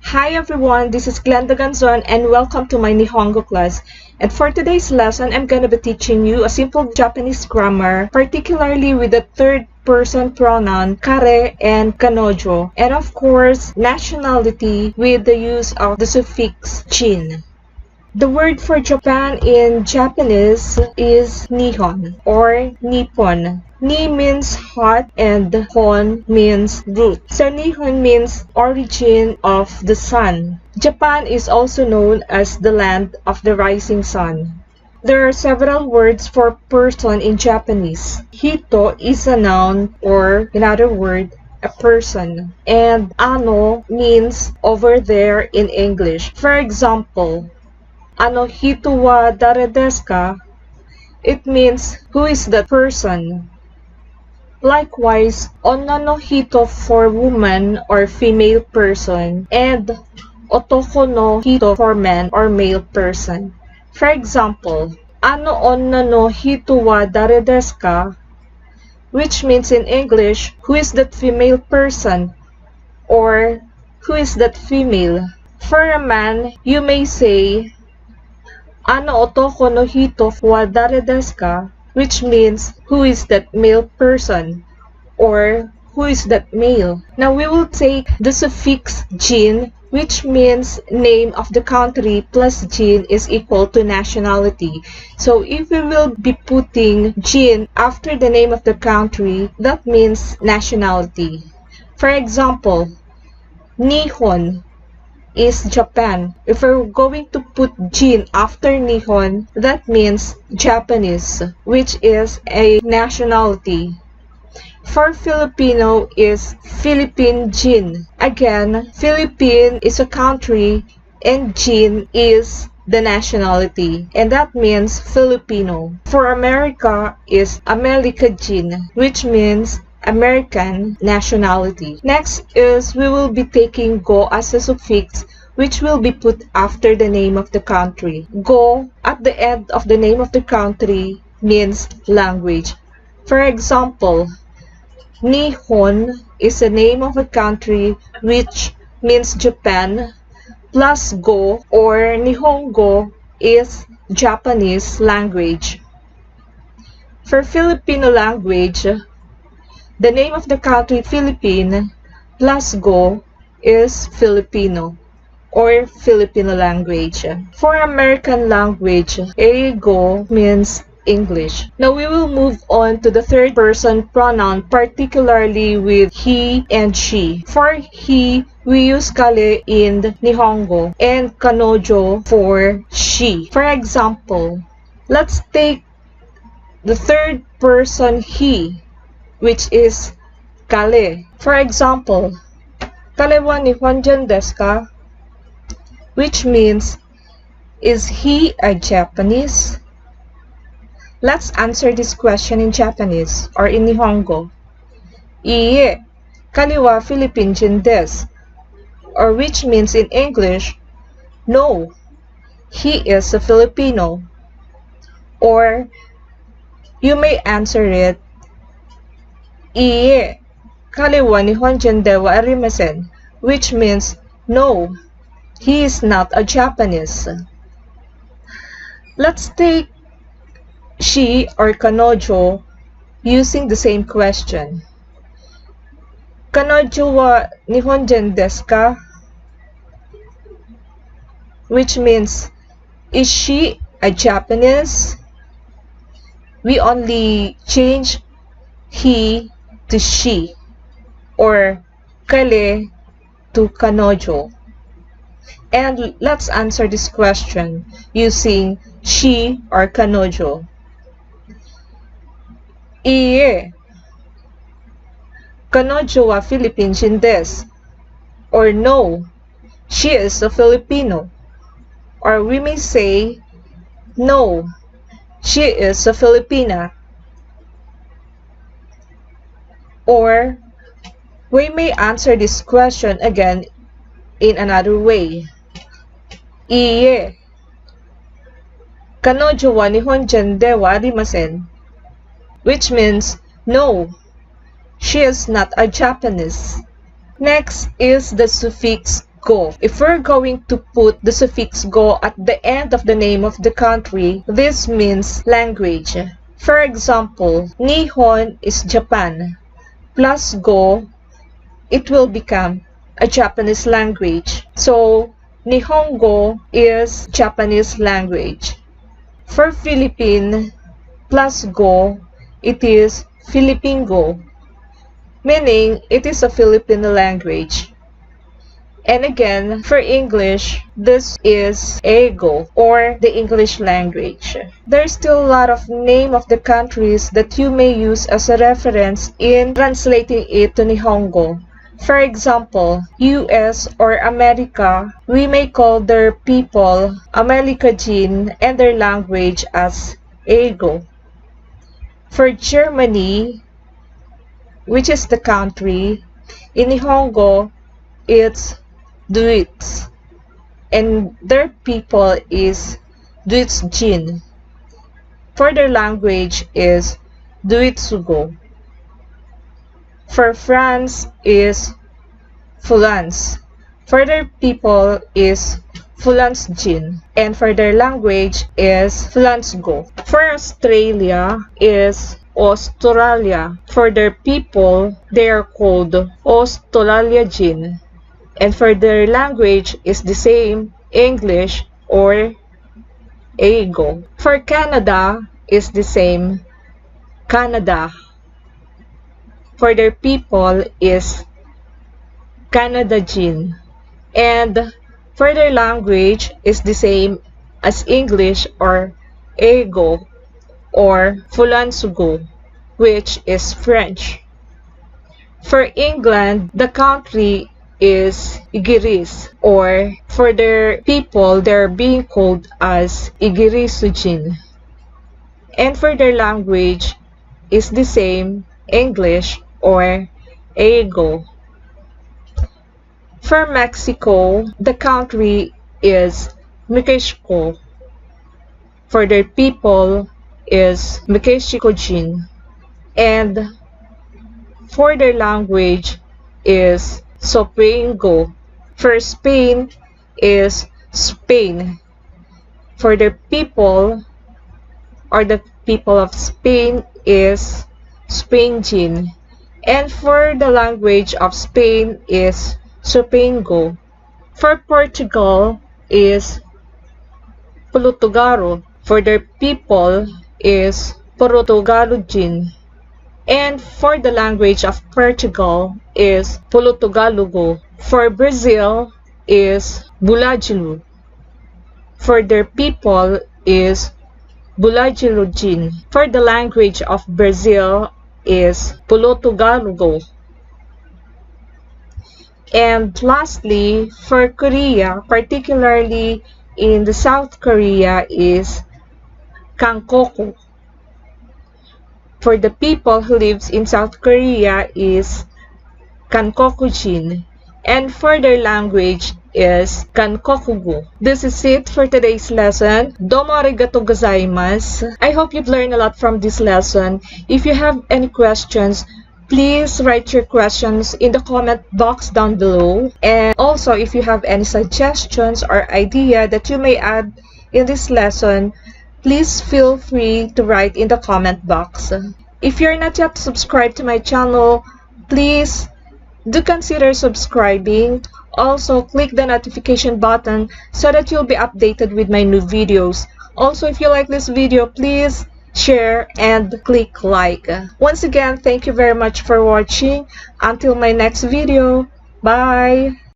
Hi everyone, this is Glenda Ganzon and welcome to my Nihongo class. And for today's lesson, I'm going to be teaching you a simple Japanese grammar, particularly with the third person pronoun kare and kanojo. And of course, nationality with the use of the suffix jin. The word for Japan in Japanese is Nihon or Nippon. Ni means hot and hon means root. So Nihon means origin of the sun. Japan is also known as the land of the rising sun. There are several words for person in Japanese. Hito is a noun or, in other words, a person. And ano means over there in English. For example, ano hito wa dare desu ka? It means who is that person. Likewise, onna no hito for woman or female person and otoko no hito for man or male person. For example, ano onna no hito wa dare desu ka? Which means in English, who is that female person or who is that female. For a man, you may say ano otoko no hito wa dare desu ka? Which means who is that male person or who is that male. Now we will take the suffix jin, which means name of the country plus jin is equal to nationality. So if we will be putting jin after the name of the country, that means nationality. For example, Nihon is Japan. If we're going to put jin after Nihon, that means Japanese, which is a nationality. For Filipino is Philippine jin. Again, Philippine is a country and jin is the nationality, and that means Filipino. For America is America jin, which means American nationality. Next is we will be taking go as a suffix which will be put after the name of the country. Go at the end of the name of the country means language. For example, Nihon is the name of a country which means Japan plus go or Nihongo is Japanese language. For Filipino language, the name of the country Philippine plus go is Filipino or Filipino language. For American language, go means English. Now we will move on to the third person pronoun, particularly with he and she. For he, we use kare in Nihongo and kanojo for she. For example, let's take the third person he, which is kare. For example, kare wa Nihonjin desu ka? Which means, is he a Japanese? Let's answer this question in Japanese or in Nihongo. Iie, kare wa Philippine desu. Or which means in English, no, he is a Filipino. Or you may answer it, Iie, kare wa Nihonjin de wa arimasen, which means no, he is not a Japanese. Let's take she or kanojo using the same question. Kanojo wa Nihonjin desu ka? Which means, is she a Japanese? We only change he to she or kare to kanojo. And let's answer this question using she or kanojo. Iie, kanojo wa Philippine desu. Or no, she is a Filipino. Or we may say, no, she is a Filipina. Or we may answer this question again in another way. Iie, kanojo wa Nihonjin de wa arimasen. Which means, no, she is not a Japanese. Next is the suffix go. If we're going to put the suffix go at the end of the name of the country, this means language. For example, Nihon is Japan. Plus go, it will become a Japanese language. So, Nihongo is Japanese language. For Philippine, plus go, it is Filipingo, meaning it is a Filipino language. And again, for English, this is Ego, or the English language. There's still a lot of name of the countries that you may use as a reference in translating it to Nihongo. For example, US or America, we may call their people Amerikajin and their language as Ego. For Germany, which is the country, in Nihongo, it's Deutsch, and their people is Deutschjin. For their language is Deutschugo. For France is Fulans. For their people is Fulansjin, and for their language is Fulansgo. For Australia is Australia. For their people, they are called Australiajin. And for their language is the same, English or Ego. For Canada is the same, Canada. For their people is Canadajin. And for their language is the same as English or Ego or Fulansugo, which is French. For England, the country is Igiris, or for their people, they're being called as Igirisujin. And for their language is the same, English or Ego. For Mexico, the country is Mexico. For their people is Mexicojin. And for their language is Sopengo. For Spain is Spain. For the people or the people of Spain is Spainjin. And for the language of Spain is Sopengo. For Portugal is Portugaro. For their people is Portugalujin. And for the language of Portugal is Portugalugo. For Brazil is Bulagilu. For their people is Bulagilujin. For the language of Brazil is Portugalugo. And lastly, for Korea, particularly in the South Korea, is Kangkoku. For the people who lives in South Korea is Kankokujin, and for their language is Kankokugo. This is it for today's lesson. Domo arigatou gozaimasu. I hope you've learned a lot from this lesson. If you have any questions, please write your questions in the comment box down below. And also, if you have any suggestions or idea that you may add in this lesson, please feel free to write in the comment box. If you're not yet subscribed to my channel, please do consider subscribing. Also, click the notification button so that you'll be updated with my new videos. Also, if you like this video, please share and click like. Once again, thank you very much for watching. Until my next video, bye!